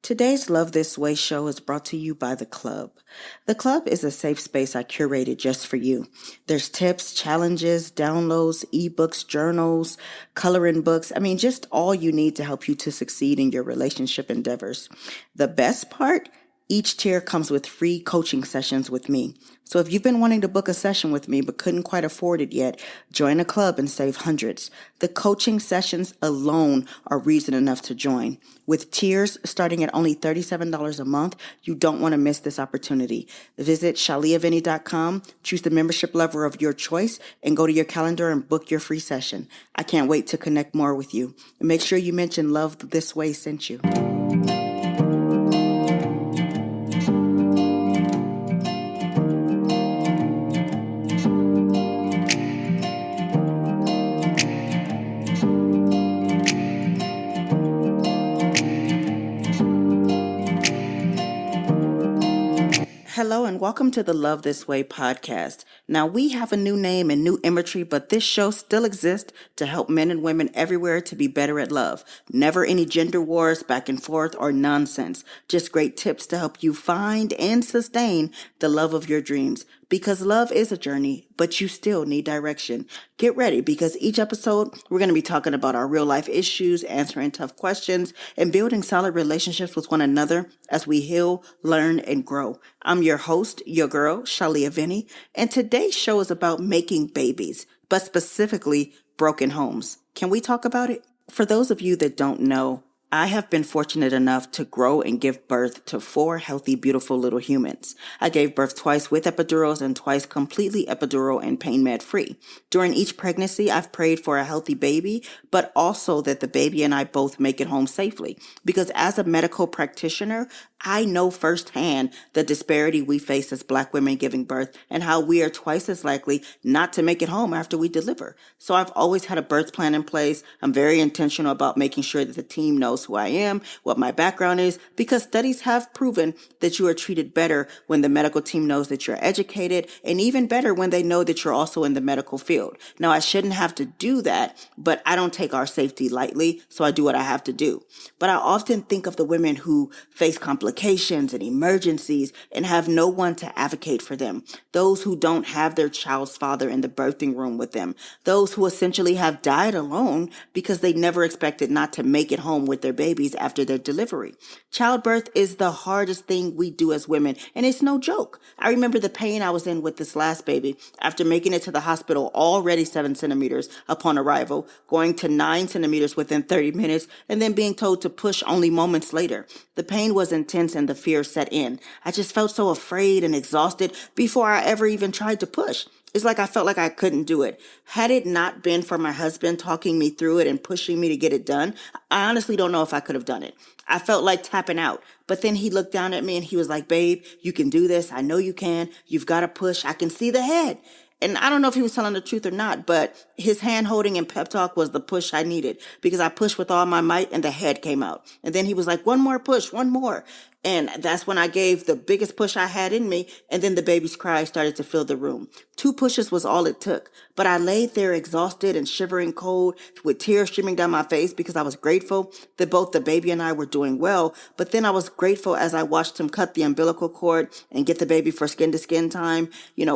Today's Love This Way show is brought to you by The Club. The Club is a safe space I curated just for you. There's tips, challenges, downloads, ebooks, journals, coloring books. Just all you need to help you to succeed in your relationship endeavors. The best part? Each tier comes with free coaching sessions with me. So if you've been wanting to book a session with me but couldn't quite afford it yet, join a club and save hundreds. The coaching sessions alone are reason enough to join. With tiers starting at only $37 a month, you don't want to miss this opportunity. Visit shaliavinny.com, choose the membership level of your choice, and go to your calendar and book your free session. I can't wait to connect more with you. And make sure you mention Love This Way sent you. Hello and welcome to the Love This Way podcast. Now we have a new name and new imagery, but this show still exists to help men and women everywhere to be better at love. Never any gender wars, back and forth, or nonsense. Just great tips to help you find and sustain the love of your dreams. Because love is a journey, but you still need direction. Get ready because each episode we're going to be talking about our real life issues, answering tough questions, and building solid relationships with one another as we heal, learn, and grow. I'm your host, your girl, Shalia Vinny, and today's show is about making babies, but specifically broken homes. Can we talk about it? For those of you that don't know, I have been fortunate enough to grow and give birth to 4 healthy, beautiful little humans. I gave birth twice with epidurals and twice completely epidural and pain med free. During each pregnancy, I've prayed for a healthy baby, but also that the baby and I both make it home safely. Because as a medical practitioner, I know firsthand the disparity we face as Black women giving birth and how we are twice as likely not to make it home after we deliver. So I've always had a birth plan in place. I'm very intentional about making sure that the team knows who I am, what my background is, because studies have proven that you are treated better when the medical team knows that you're educated, and even better when they know that you're also in the medical field. Now, I shouldn't have to do that, but I don't take our safety lightly, so I do what I have to do. But I often think of the women who face complications and emergencies and have no one to advocate for them. Those who don't have their child's father in the birthing room with them. Those who essentially have died alone because they never expected not to make it home with their babies after their delivery. Childbirth is the hardest thing we do as women, and it's no joke. I remember the pain I was in with this last baby after making it to the hospital already 7 centimeters upon arrival, going to 9 centimeters within 30 minutes, and then being told to push only moments later. The pain was intense and the fear set in. I just felt so afraid and exhausted before I ever even tried to push. It's like I felt like I couldn't do it. Had it not been for my husband talking me through it and pushing me to get it done, I honestly don't know if I could have done it. I felt like tapping out. But then he looked down at me and he was like, "Babe, you can do this. I know you can. You've got to push. I can see the head." And I don't know if he was telling the truth or not, but his hand holding and pep talk was the push I needed because I pushed with all my might and the head came out. And then he was like, "One more push, one more." And that's when I gave the biggest push I had in me. And then the baby's cry started to fill the room. 2 pushes was all it took. But I laid there exhausted and shivering cold with tears streaming down my face because I was grateful that both the baby and I were doing well. But then I was grateful as I watched him cut the umbilical cord and get the baby for skin to skin time.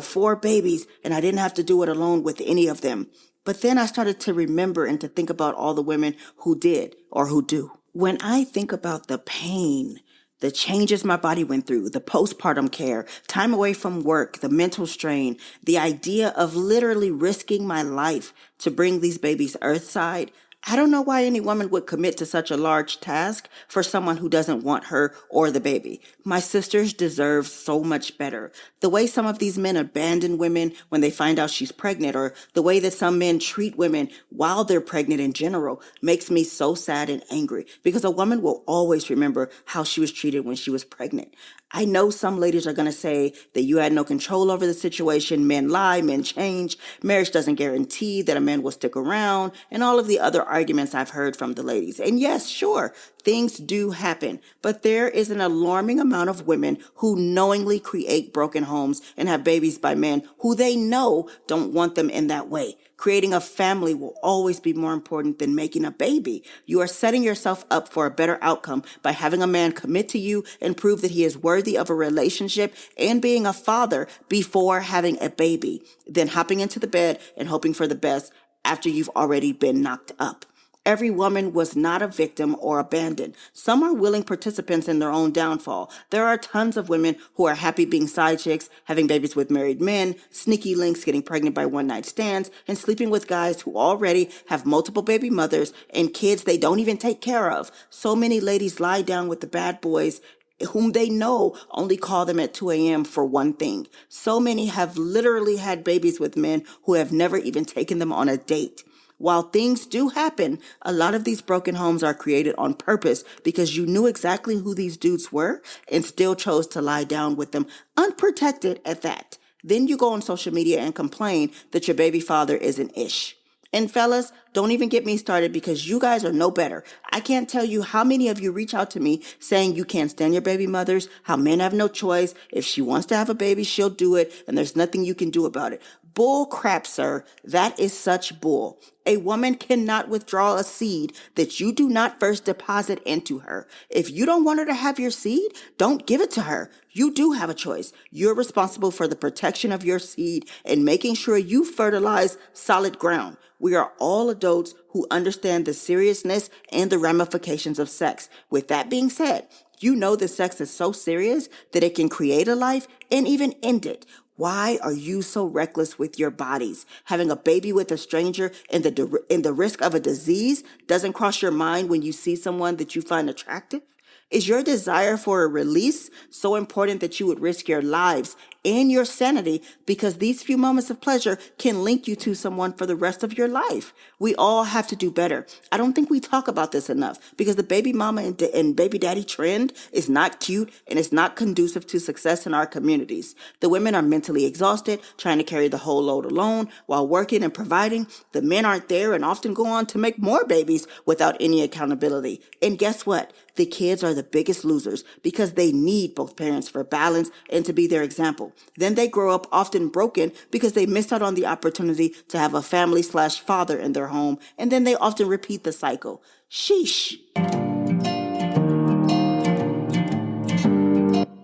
4 babies, and I didn't have to do it alone with any of them. But then I started to remember and to think about all the women who did or who do. When I think about the pain, the changes my body went through, the postpartum care, time away from work, the mental strain, the idea of literally risking my life to bring these babies earthside, I don't know why any woman would commit to such a large task for someone who doesn't want her or the baby. My sisters deserve so much better. The way some of these men abandon women when they find out she's pregnant, or the way that some men treat women while they're pregnant in general, makes me so sad and angry because a woman will always remember how she was treated when she was pregnant. I know some ladies are going to say that you had no control over the situation, men lie, men change, marriage doesn't guarantee that a man will stick around, and all of the other arguments I've heard from the ladies. And yes, sure, things do happen, but there is an alarming amount of women who knowingly create broken homes and have babies by men who they know don't want them in that way. Creating a family will always be more important than making a baby. You are setting yourself up for a better outcome by having a man commit to you and prove that he is worthy of a relationship and being a father before having a baby, than hopping into the bed and hoping for the best after you've already been knocked up. Every woman was not a victim or abandoned. Some are willing participants in their own downfall. There are tons of women who are happy being side chicks, having babies with married men, sneaky links, getting pregnant by one-night stands, and sleeping with guys who already have multiple baby mothers and kids they don't even take care of. So many ladies lie down with the bad boys whom they know only call them at 2 a.m. for one thing. So many have literally had babies with men who have never even taken them on a date. While things do happen, a lot of these broken homes are created on purpose because you knew exactly who these dudes were and still chose to lie down with them unprotected at that. Then you go on social media and complain that your baby father is an ish. And fellas, don't even get me started because you guys are no better. I can't tell you how many of you reach out to me saying you can't stand your baby mothers, how men have no choice. If she wants to have a baby, she'll do it, and there's nothing you can do about it. Bull crap, sir. That is such bull. A woman cannot withdraw a seed that you do not first deposit into her. If you don't want her to have your seed, don't give it to her. You do have a choice. You're responsible for the protection of your seed and making sure you fertilize solid ground. We are all adults who understand the seriousness and the ramifications of sex. With that being said, you know that sex is so serious that it can create a life and even end it. Why are you so reckless with your bodies? Having a baby with a stranger and the risk of a disease doesn't cross your mind when you see someone that you find attractive? Is your desire for a release so important that you would risk your lives and your sanity because these few moments of pleasure can link you to someone for the rest of your life? We all have to do better. I don't think we talk about this enough because the baby mama and baby daddy trend is not cute and it's not conducive to success in our communities. The women are mentally exhausted, trying to carry the whole load alone while working and providing. The men aren't there and often go on to make more babies without any accountability. And guess what? The kids are the biggest losers because they need both parents for balance and to be their example. Then they grow up often broken because they missed out on the opportunity to have a family/father in their home, and then they often repeat the cycle. Sheesh.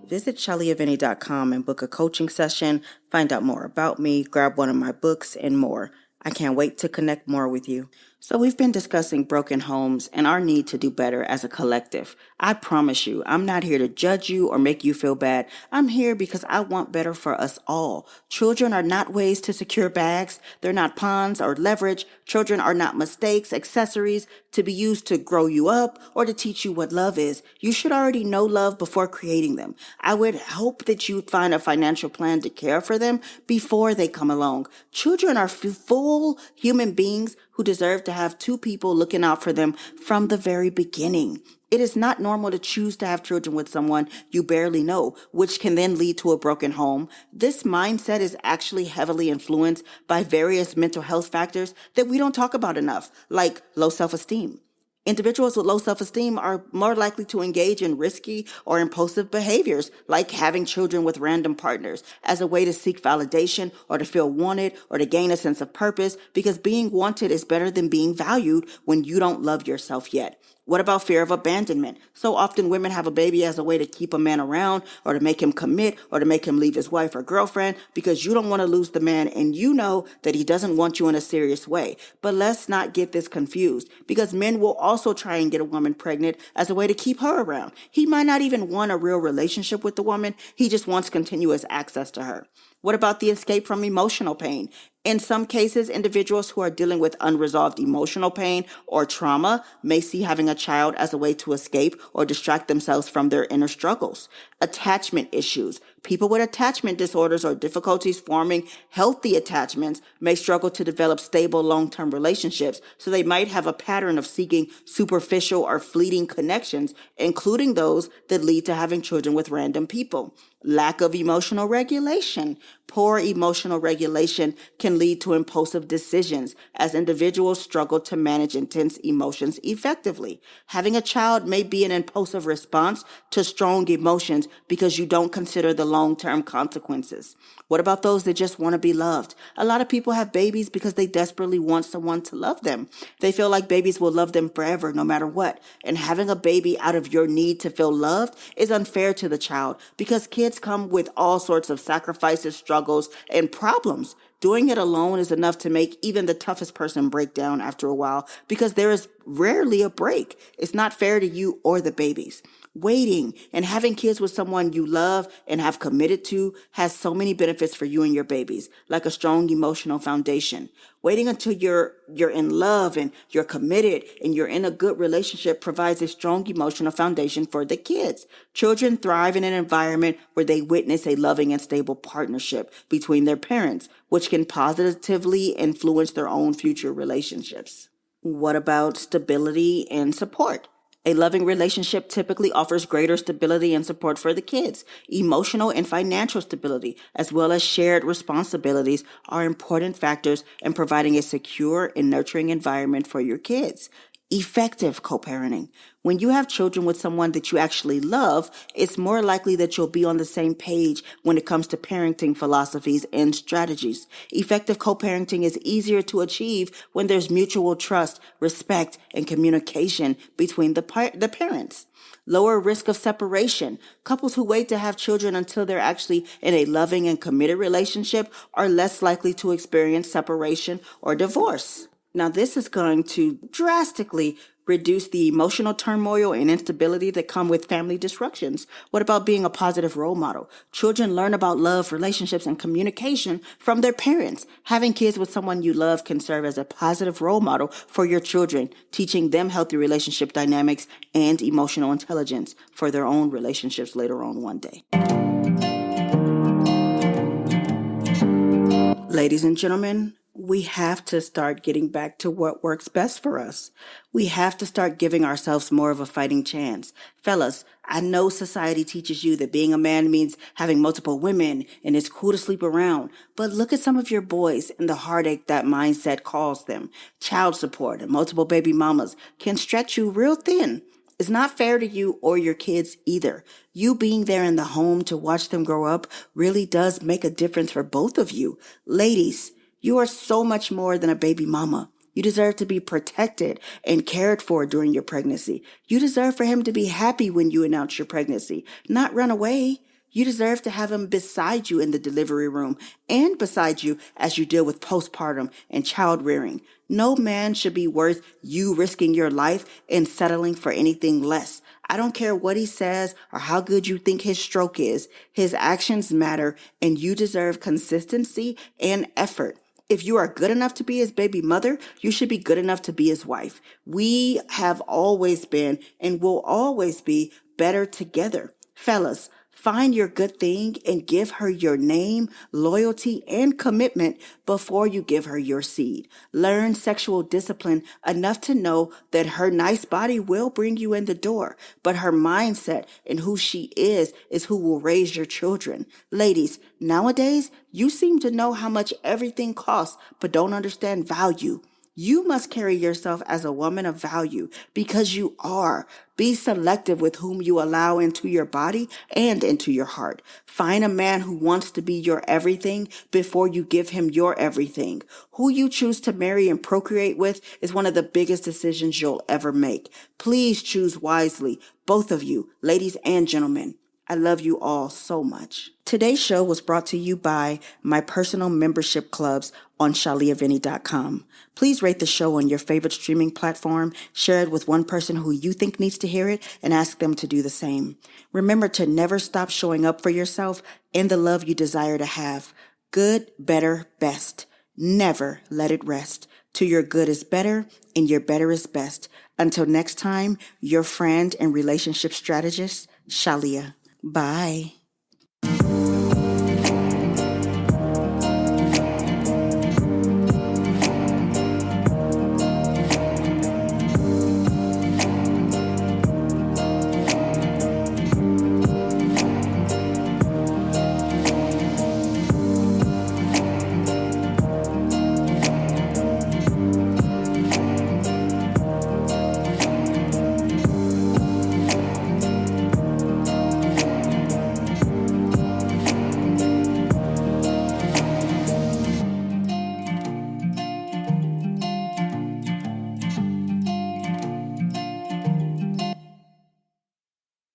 Visit ShellyAveni.com and book a coaching session, find out more about me, grab one of my books, and more. I can't wait to connect more with you. So we've been discussing broken homes and our need to do better as a collective. I promise you, I'm not here to judge you or make you feel bad. I'm here because I want better for us all. Children are not ways to secure bags. They're not pawns or leverage. Children are not mistakes, accessories to be used to grow you up or to teach you what love is. You should already know love before creating them. I would hope that you find a financial plan to care for them before they come along. Children are full human beings who deserve to have two people looking out for them from the very beginning. It is not normal to choose to have children with someone you barely know, which can then lead to a broken home. This mindset is actually heavily influenced by various mental health factors that we don't talk about enough, like low self-esteem. Individuals with low self-esteem are more likely to engage in risky or impulsive behaviors, like having children with random partners, as a way to seek validation or to feel wanted or to gain a sense of purpose, because being wanted is better than being valued when you don't love yourself yet. What about fear of abandonment? So often women have a baby as a way to keep a man around or to make him commit or to make him leave his wife or girlfriend because you don't want to lose the man and you know that he doesn't want you in a serious way. But let's not get this confused because men will also try and get a woman pregnant as a way to keep her around. He might not even want a real relationship with the woman. He just wants continuous access to her. What about the escape from emotional pain? In some cases, individuals who are dealing with unresolved emotional pain or trauma may see having a child as a way to escape or distract themselves from their inner struggles. Attachment issues. People with attachment disorders or difficulties forming healthy attachments may struggle to develop stable long-term relationships, so they might have a pattern of seeking superficial or fleeting connections, including those that lead to having children with random people. Lack of emotional regulation. Poor emotional regulation can lead to impulsive decisions as individuals struggle to manage intense emotions effectively. Having a child may be an impulsive response to strong emotions because you don't consider the long-term consequences. What about those that just want to be loved? A lot of people have babies because they desperately want someone to love them. They feel like babies will love them forever, no matter what. And having a baby out of your need to feel loved is unfair to the child because kids come with all sorts of sacrifices, struggles, and problems. Doing it alone is enough to make even the toughest person break down after a while because there is rarely a break. It's not fair to you or the babies. Waiting and having kids with someone you love and have committed to has so many benefits for you and your babies, like a strong emotional foundation. Waiting until you're in love and you're committed and you're in a good relationship provides a strong emotional foundation for the kids. Children thrive in an environment where they witness a loving and stable partnership between their parents, which can positively influence their own future relationships. What about stability and support? A loving relationship typically offers greater stability and support for the kids. Emotional and financial stability, as well as shared responsibilities, are important factors in providing a secure and nurturing environment for your kids. Effective co-parenting. When you have children with someone that you actually love, it's more likely that you'll be on the same page when it comes to parenting philosophies and strategies. Effective co-parenting is easier to achieve when there's mutual trust, respect, and communication between the parents. Lower risk of separation. Couples who wait to have children until they're actually in a loving and committed relationship are less likely to experience separation or divorce. Now, this is going to drastically reduce the emotional turmoil and instability that come with family disruptions. What about being a positive role model? Children learn about love, relationships, and communication from their parents. Having kids with someone you love can serve as a positive role model for your children, teaching them healthy relationship dynamics and emotional intelligence for their own relationships later on one day. Ladies and gentlemen, we have to start getting back to what works best for us. We have to start giving ourselves more of a fighting chance. Fellas, I know society teaches you that being a man means having multiple women and it's cool to sleep around, but look at some of your boys and the heartache that mindset caused them. Child support and multiple baby mamas can stretch you real thin. It's not fair to you or your kids either. You being there in the home to watch them grow up really does make a difference for both of you. Ladies, you are so much more than a baby mama. You deserve to be protected and cared for during your pregnancy. You deserve for him to be happy when you announce your pregnancy, not run away. You deserve to have him beside you in the delivery room and beside you as you deal with postpartum and child rearing. No man should be worth you risking your life and settling for anything less. I don't care what he says or how good you think his stroke is. His actions matter, and you deserve consistency and effort. If you are good enough to be his baby mother, you should be good enough to be his wife. We have always been and will always be better together. Fellas, find your good thing and give her your name, loyalty, and commitment before you give her your seed. Learn sexual discipline enough to know that her nice body will bring you in the door, but her mindset and who she is who will raise your children. Ladies, nowadays, you seem to know how much everything costs, but don't understand value. You must carry yourself as a woman of value because you are. Be selective with whom you allow into your body and into your heart. Find a man who wants to be your everything before you give him your everything. Who you choose to marry and procreate with is one of the biggest decisions you'll ever make. Please choose wisely, both of you, ladies and gentlemen. I love you all so much. Today's show was brought to you by my personal membership clubs on shaliavinny.com. Please rate the show on your favorite streaming platform, share it with one person who you think needs to hear it, and ask them to do the same. Remember to never stop showing up for yourself and the love you desire to have. Good, better, best. Never let it rest. To your good is better and your better is best. Until next time, your friend and relationship strategist, Shalia. Bye.